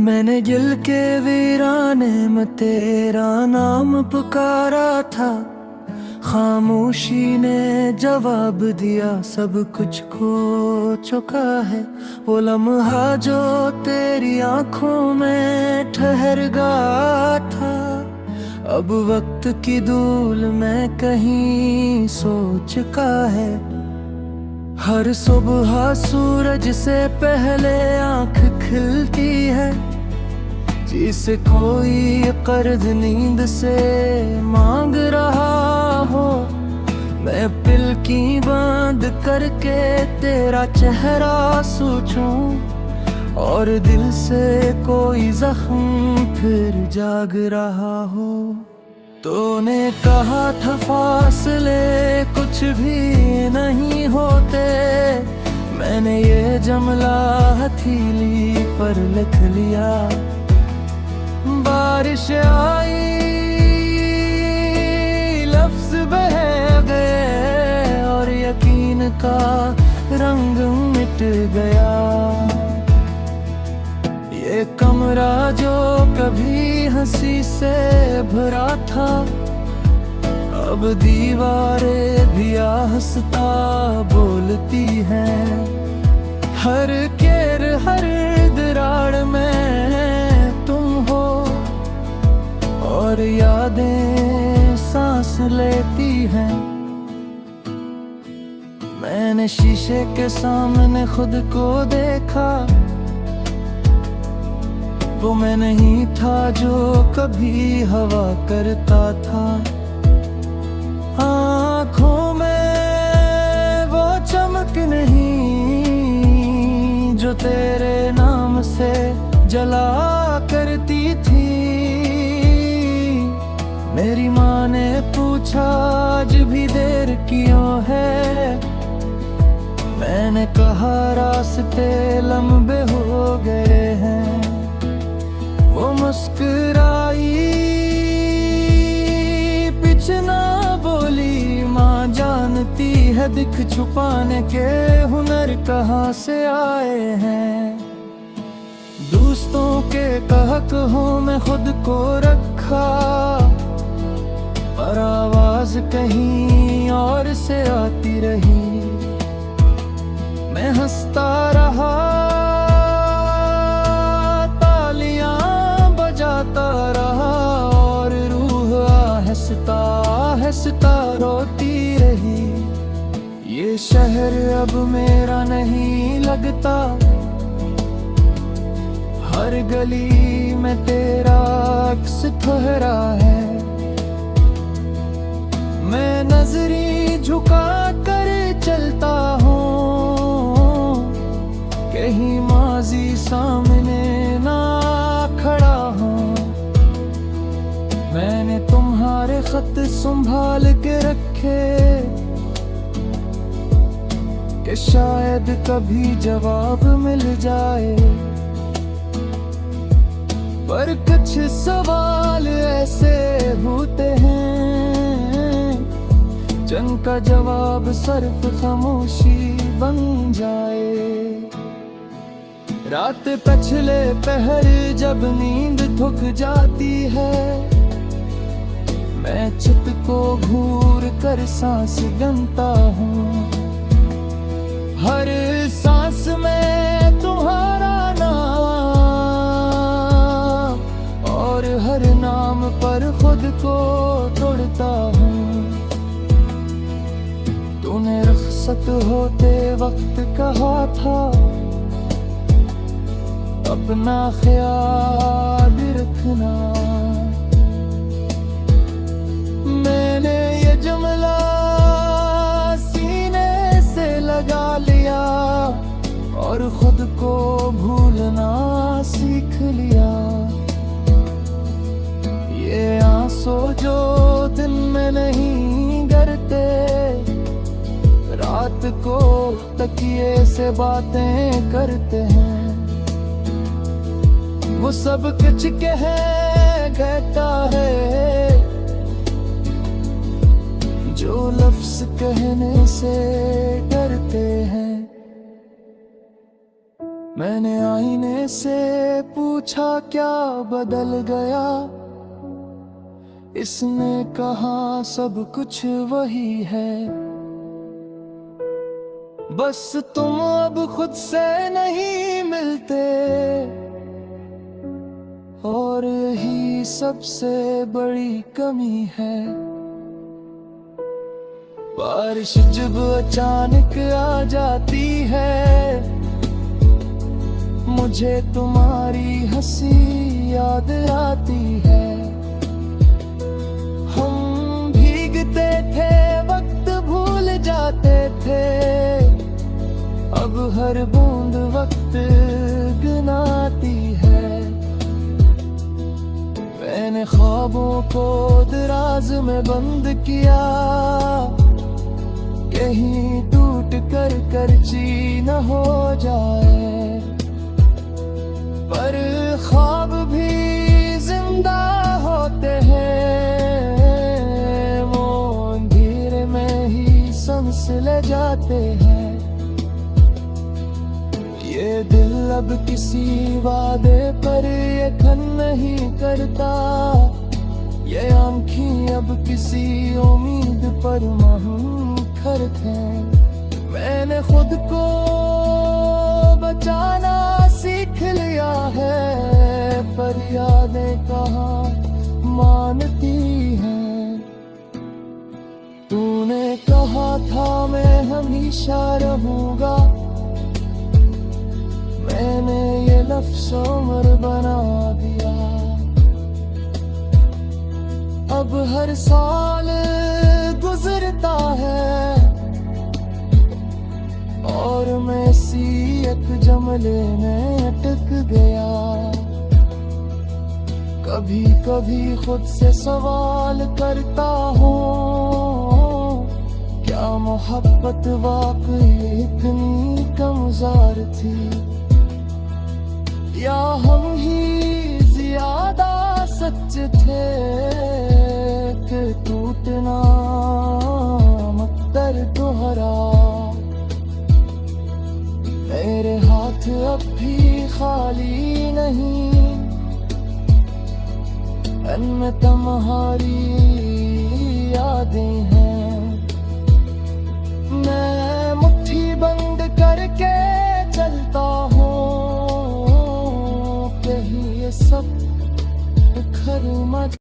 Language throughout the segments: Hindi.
मैंने दिल के वीराने में तेरा नाम पुकारा था, खामोशी ने जवाब दिया, सब कुछ खो चुका है। वो लम्हा जो तेरी आंखों में ठहर गया था, अब वक्त की धूल में कहीं सो चुका है। हर सुबह सूरज से पहले आंख खिलती है, जिसे कोई कर्ज नींद से मांग रहा हो। मैं पलकें बंद करके तेरा चेहरा सोचूं, और दिल से कोई जख्म फिर जाग रहा हो। तूने कहा था फासले कुछ भी नहीं होते, मैंने ये जुमला हथेली पर लिख लिया। बारिश आई, लफ्ज बह गए, और यकीन का रंग मिट गया। ये कमरा जो कभी हंसी से भरा था, अब दीवारें भी हंसता बोलती हैं। हर केर हर दरार में तुम हो, और यादें सांस लेती हैं। मैंने शीशे के सामने खुद को देखा, वो मैं नहीं था जो कभी हवा करता था। आँखों में वो चमक नहीं जो तेरे नाम से जला करती थी। मेरी माँ ने पूछा आज भी देर क्यों है, मैंने कहा रास्ते लंबे हो गए हैं। वो मुस्कुराई, पीछे ना बोली, माँ जानती है दिख छुपाने के हुनर कहाँ से आए हैं। दोस्तों के कहकों में खुद को रखा, पर आवाज कहीं और से आती रही। मैं हंसता रहा, और रूह आहिस्ता आहिस्ता रोती रही। ये शहर अब मेरा नहीं लगता, हर गली में तेरा अक्स ठहरा है। मैं नजरी झुका कर चलता हूँ, कहीं माजी सामने ना खड़ा हूँ। मैंने तुम्हारे खत संभाल के रखे, कि शायद कभी जवाब मिल जाए। पर कुछ सवाल ऐसे होते हैं, जिनका जवाब सिर्फ खामोशी बन जाए। रात पिछले पहर जब नींद थक जाती है, मैं छत को घूर कर सांस गिनता हूँ। हर सांस में तुम्हारा नाम, और हर नाम पर खुद को तोड़ता हूँ। तूने रुखसत होते वक्त कहा था, अपना ख्याल रखना। मैंने ये जुमला सीने से लगा लिया, और खुद को भूलना सीख लिया। ये आंसू जो दिन में नहीं गिरते, रात को तकिए से बातें करते हैं। वो सब कुछ कहता है, जो लफ्ज कहने से डरते हैं। मैंने आईने से पूछा क्या बदल गया, इसने कहा सब कुछ वही है, बस तुम अब खुद से नहीं मिलते, और यही सबसे बड़ी कमी है। बारिश जब अचानक आ जाती है, मुझे तुम्हारी हंसी याद आती है। हम भीगते थे, वक्त भूल जाते थे, अब हर बूंद वक्त गिनाती है। मैंने ख्वाबों को दराज में बंद किया, कहीं टूट कर करची न हो जाए, पर ख्वाब भी जिंदा होते हैं, वो अंधेरे में ही सांस ले जाते हैं। ये दिल अब किसी वादे पर यकीन नहीं करता, ये आँखें अब किसी उम्मीद पर मुखर थे। मैंने खुद को बचाना सीख लिया है, पर यादें कहाँ मानती हैं। तूने कहा था मैं हमेशा रहूंगा, मैंने ये लफ्ज़ उम्र बना दिया। अब हर साल गुजरता है, और मैं इसी एक जुमले में अटक गया। कभी कभी खुद से सवाल करता हूँ, क्या मोहब्बत वाकई इतनी कमज़ोर थी, या हम ही ज्यादा सच थे कि टूटना मकदर दोहरा। मेरे हाथ अब भी खाली नहीं, इनमें तुम्हारी यादें हैं। मैं मुट्ठी बंद करके चलता हूँ, ये सब बिखर मत।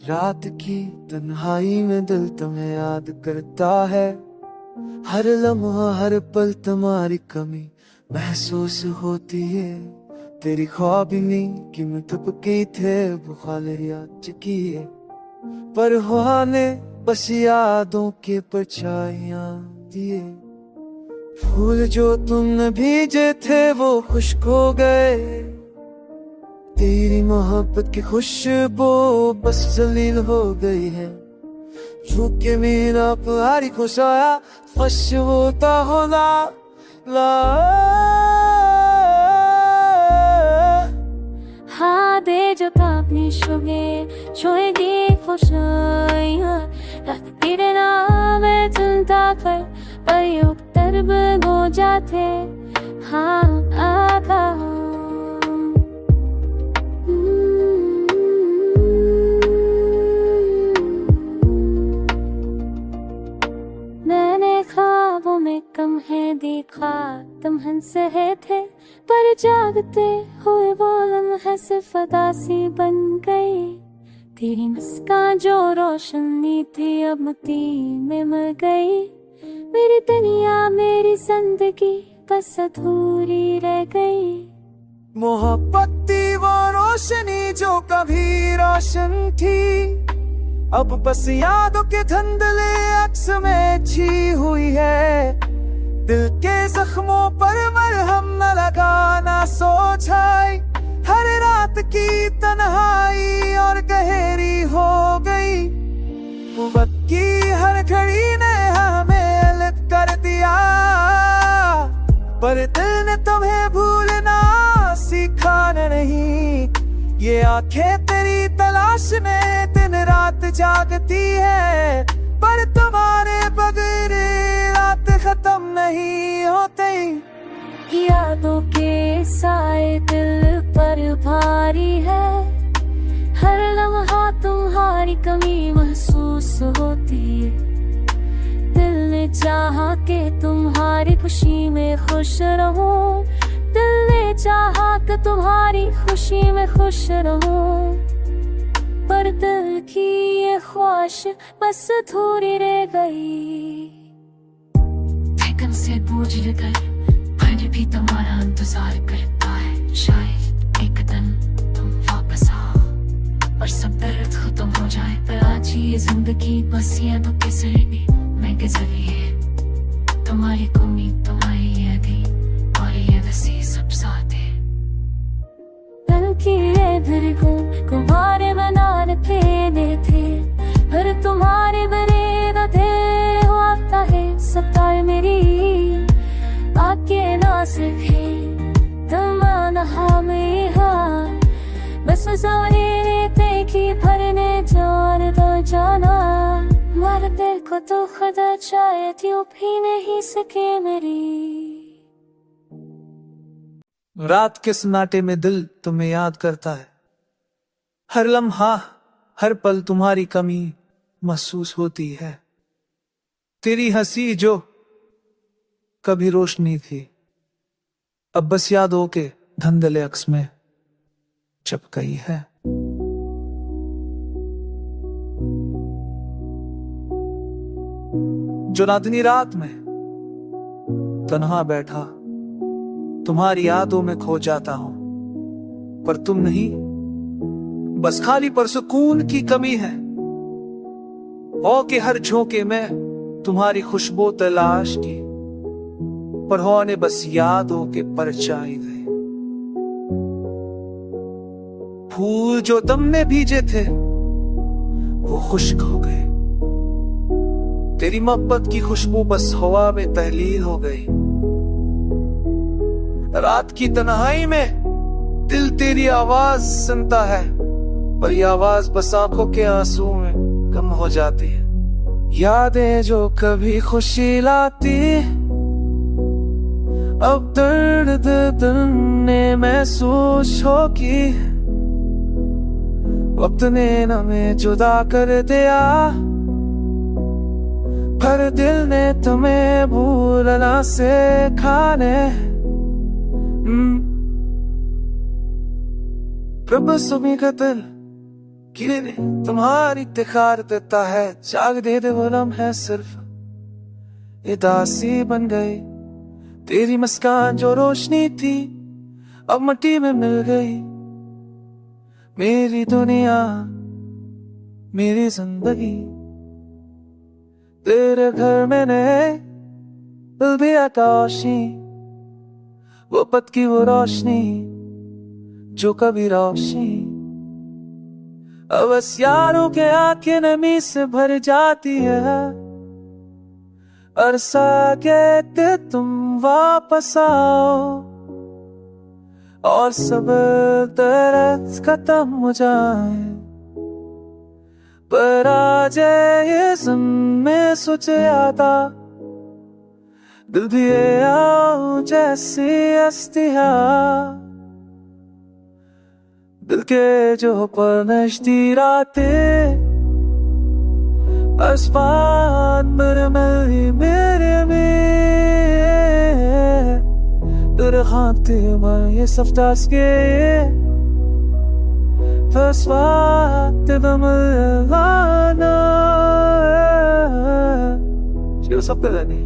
रात की तन्हाई में दिल तुम्हें याद करता है, हर लम्हा हर पल तुम्हारी कमी महसूस होती है। तेरी ख्वाबिनी कि मैं थपकी थे बुखार याद चुकी है, पर हुआ ने बस यादों के परछाइयां दिए। फूल जो तुमने भीजे थे वो खुश्क हो गए, तेरी मोहब्बत की खुशबू बस जलील हो गई है। झुके मेरा प्यारी खुशाया फश होता होना ला হাতে জোতা আপনি সঙ্গে ছুঁয়ে দিয়ে खुशियाँ तेरे नाम चलता पर युग तरब हो जाते। हाँ आका मैंने ख्वाबों में कम है देखा, तुम हंस रहे थे पर जागते हुए वो लम्हे सिर्फ अदासी बन गई। तेरी मुस्कान जो रोशनी थी अब मिट्टी में मर गई। मेरी दुनिया मेरी जिंदगी बस अधूरी रह गई। मोहब्बत थी वो रोशनी जो कभी रोशन थी, अब बस यादों के धुंधले अक्स में छी हुई है। दिल के जख्मों पर मरहम न लगाना सोचाई, हर रात की तन्हाई और गहरी हो गई। मोहब्बत की हर पर दिल ने तुम्हें भूलना सीखा नहीं। ये आंखें तेरी तलाश में दिन रात जागती है, पर तुम्हारे बगैर रात खत्म नहीं होती। यादों के साए दिल पर भारी है, हर लम्हा तुम्हारी कमी महसूस होती है। दिल ने चाहा कि तुम्हारी खुशी में खुश रहूं, दिल ने चाहा कि तुम्हारी खुशी में खुश रहूं, पर दिल की ये ख्वाहिश बस अधूरी रह गई। धड़कन से बोझ गए, पर भी तुम्हारा इंतजार करता है। शायद एक दिन तुम वापस आओ और सब दर्द खत्म हो जाए, पर आज ये जिंदगी बस यादों के सिर भी मैं गुजरी है। तुम्हारी कमी, तुम्हारी यादें और ये वैसे सब साथ है। दिल की ये धड़कन तुम्हारे बनाने थे, पर तुम्हारे बने न थे। आता है सताए मेरी आके ना सके तमाना हमें, हाँ बस जाने की भरने जान दो जाना। मार दिल को तो खुदा शायद यूं भी नहीं सके मेरी। रात के सन्नाटे में दिल तुम्हें याद करता है, हर लम्हा हर पल तुम्हारी कमी महसूस होती है। तेरी हंसी जो कभी रोशनी थी, अब बस यादों के धुंधले अक्स में छप गई है। जो रातनी रात में तन्हा बैठा तुम्हारी यादों में खो जाता हूं, पर तुम नहीं, बस खाली पर सुकून की कमी है। हो के हर झोंके में तुम्हारी खुशबू तलाश की, पर होने बस यादों के परछाई गए। फूल जो तुमने भीजे थे वो खुश्क हो गए, तेरी मोहब्बत की खुशबू बस हवा में तहलील हो गई। रात की तन्हाई में दिल तेरी आवाज सुनता है, पर ये आवाज बस आंखों के आंसू में कम हो जाती है। यादें जो कभी खुशी लाती, अब दर्द दिल ने महसूस हो की। वक्त ने हमें जुदा कर दिया, पर दिल ने तुम्हें भूलना सिखाने। प्रभु सुबह का दिल गिरे तुम्हारी तिखार देता है, जाग दे दे वो लम्हे सिर्फ उदासी बन गई। तेरी मुस्कान जो रोशनी थी अब मिट्टी में मिल गई। मेरी दुनिया मेरी जिंदगी तेरे घर में नए दिल भी आकाशी, वो पत की वो रोशनी जो कभी रोशनी। अब बस यारों के आंखें नमी से भर जाती है, अरसा कहते तुम वापस आओ और सब दर्द खत्म हो जाए। पर आज ये ज़िम में सोचे आता, दिल भी आओ जैसी अस्तिया। दिल के जो पर नश्ती रातें आसमान मेरे में तेरे खाते में ये सफ्तास के फसवाते दमलाना जो सब कर देनी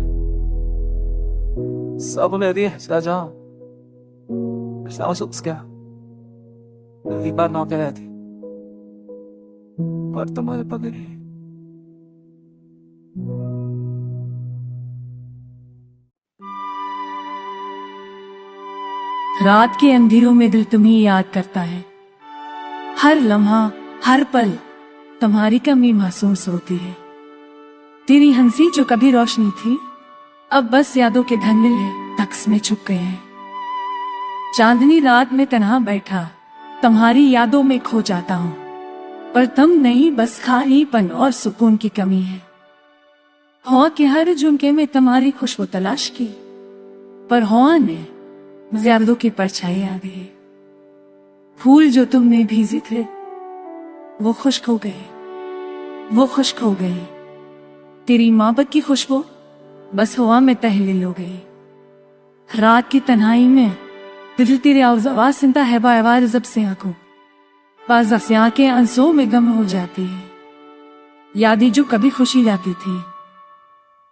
सब में दिए साजा साउस उसका एक बार नौके रहती पर तुम्हारे पगड़ी। रात के अंधेरों में दिल तुम्हें याद करता है, हर लम्हा हर पल तुम्हारी कमी महसूस होती है। तेरी हंसी जो कभी रोशनी थी अब बस यादों के धंधले तख्स में छुप गए हैं। चांदनी रात में तन्हा बैठा तुम्हारी यादों में खो जाता हूँ, पर तुम नहीं, बस खालीपन और सुकून की कमी है। हवा के हर झुमके में तुम्हारी खुशबू तलाश की, पर हवा ने ज़्यादों की परछाई आ गई। फूल जो तुमने भीजे थे वो खुश्क हो गए, वो खुश्क हो गए। तेरी मोहब्बत की खुशबू बस हवा में तहलील हो गई। रात की तन्हाई में दिल तेरी आवाज़ सुनता है, बार जब से आंखों बाज़ से आंखें आंसुओं में गम हो जाती है। यादें जो कभी खुशी लाती थी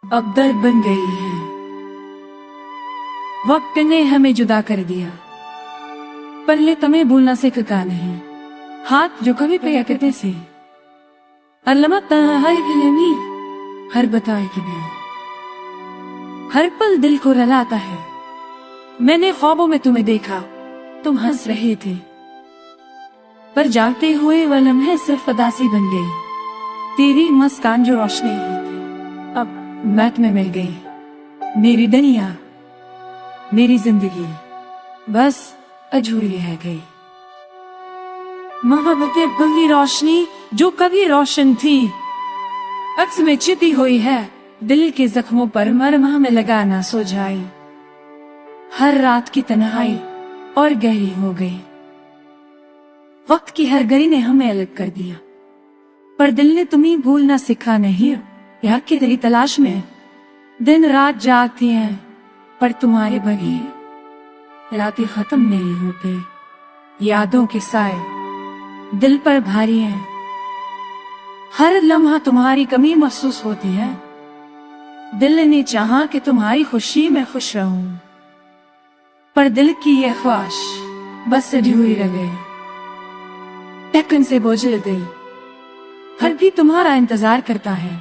अब दर्द बन गई है। वक्त ने हमें जुदा कर दिया, पहले तुम्हें भूलना सिखा नहीं। हाथ जो कभी पिया करते से हर बताए कि नहीं, हर पल दिल को रुलाता है। मैंने ख्वाबों में तुम्हें देखा, तुम हंस रहे थे, पर जागते हुए वह लम्हे सिर्फ उदासी बन गई। तेरी मुस्कान जो रोशनी अब महक में मिल गई। मेरी दुनिया, मेरी जिंदगी बस अधूरी रह गई। मोहब्बत बंगी रोशनी जो कभी रोशन थी अक्स में छिपी हुई है। दिल के जख्मों पर मरहम में लगाना सो जाए। हर रात की तन्हाई और गहरी हो गई। वक्त की हर घड़ी ने हमें अलग कर दिया, पर दिल ने तुम्हें भूलना सिखा नहीं। यहाँ की तेरी तलाश में दिन रात जागती हैं, पर तुम्हारे बगैर रातें खत्म नहीं होते। यादों के साए दिल पर भारी हैं, हर लम्हा तुम्हारी कमी महसूस होती है। दिल ने चाहा कि तुम्हारी खुशी में खुश रहूं, पर दिल की यह ख्वाहिश बस अधूरी रह गई। टकन से बोझल दिल हर भी तुम्हारा इंतजार करता है।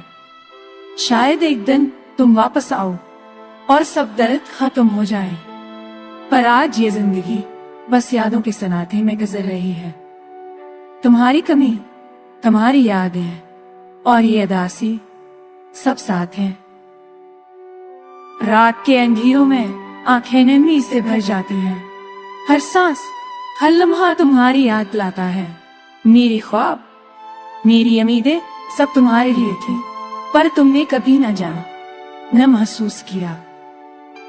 शायद एक दिन तुम वापस आओ और सब दर्द खत्म हो जाए, पर आज ये जिंदगी बस यादों के सनाटे में गुजर रही है। तुम्हारी कमी, तुम्हारी यादें और ये उदासी सब साथ हैं। रात के अंधेरों में आंखें नमी से भर जाती हैं। हर सांस, हर लम्हा तुम्हारी याद लाता है। मेरी ख्वाब, मेरी उम्मीदें सब तुम्हारे लिए थी, पर तुमने कभी न जाना, न महसूस किया।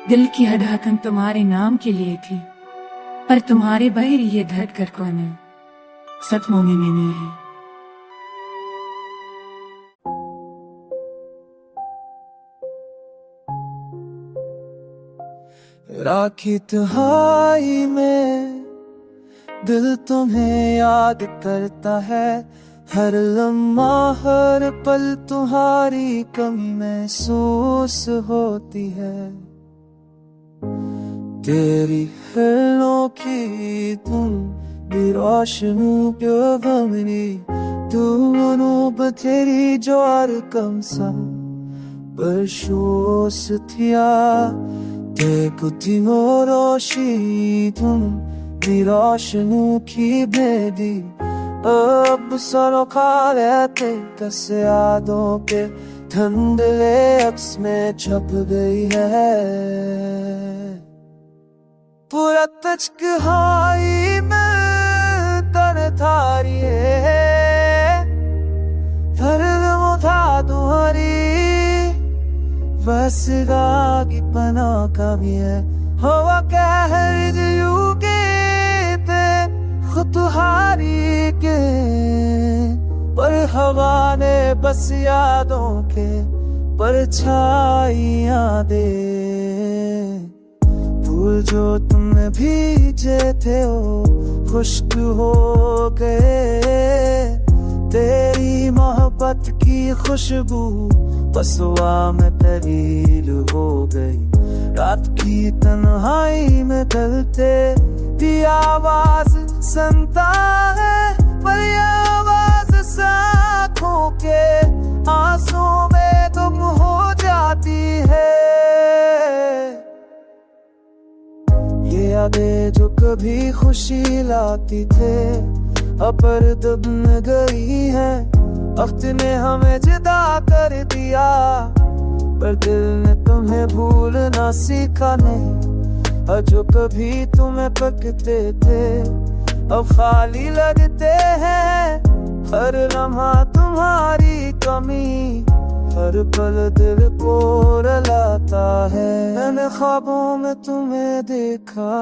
दिल की हर धड़कन तुम्हारे नाम के लिए थी, पर तुम्हारे बगैर ये धड़कन कौन सपनों में मैंने है। राखी तन्हाई में दिल तुम्हें याद करता है। हर लम्हा हर पल तुम्हारी कमी महसूस होती है। तेरी हलों की तुम भी रोशनी क्यों बनी, तू तेरी जो हर कम सा बरसोस थिया। ते कुती मोरोशी तुम भी रोशनी की बेदी, अब सरो खा लेते कस यादों के धुंधले अक्स में छप गई है। पूरा तचक हाई में तन थारी है, दर्द मुथा तुम्हारी बस गागी पना का भी है। हवा कहर जयू के खुतहारी के, पर हवा ने बस यादों के परछाइयां दे। फूल जो तुमने भीजे थे वो खुश्क हो गए। तेरी मोहब्बत की खुशबू बसवा में तब्दील हो गई। रात की तन्हाई में ढलते दी आवाज सुनता है, पर ये आवाज आँखों के आंसुओं में गुम हो जाती है। ये यादें जो कभी खुशी लाती थे अब दबन गई है। वक्त ने हमें जुदा कर दिया, पर दिल ने तुम्हें भूलना सीखा नहीं। और जो कभी तुम्हें पकते थे अब खाली लगते हैं। हर लम्हा तुम्हारी कमी हर पल दिल को रुलाता है। मैंने ख्वाबों में तुम्हें देखा,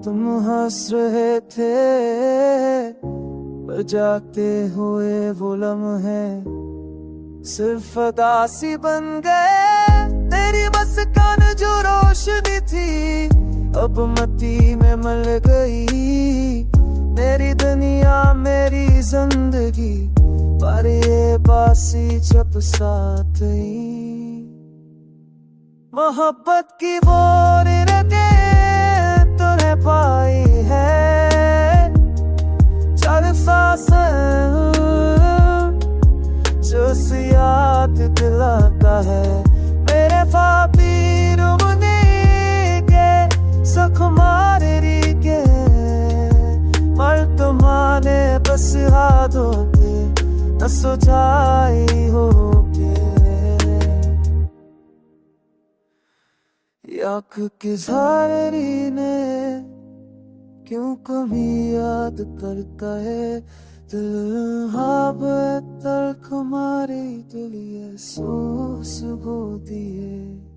तुम हंस रहे थे, पर जागते हुए वो लम्हे सिर्फ अदासी बन गए। तेरी मुस्कान जो रोशनी थी अब मट्टी में मिल गई। मेरी दुनिया मेरी जिंदगी पर ये बासी जब साथ ही। मोहब्बत की बोर रटे तूने पाई है। चल फासल जो उसे याद दिलाता है। मेरे फाबी रुमने के सखमारी के मर तुम्हारे बस हाथों के न सुझाई हो के। आँख की झारी ने क्यों कभी याद करता है दिल। हाँ तलख मारी दिल ये सोस हो दिए।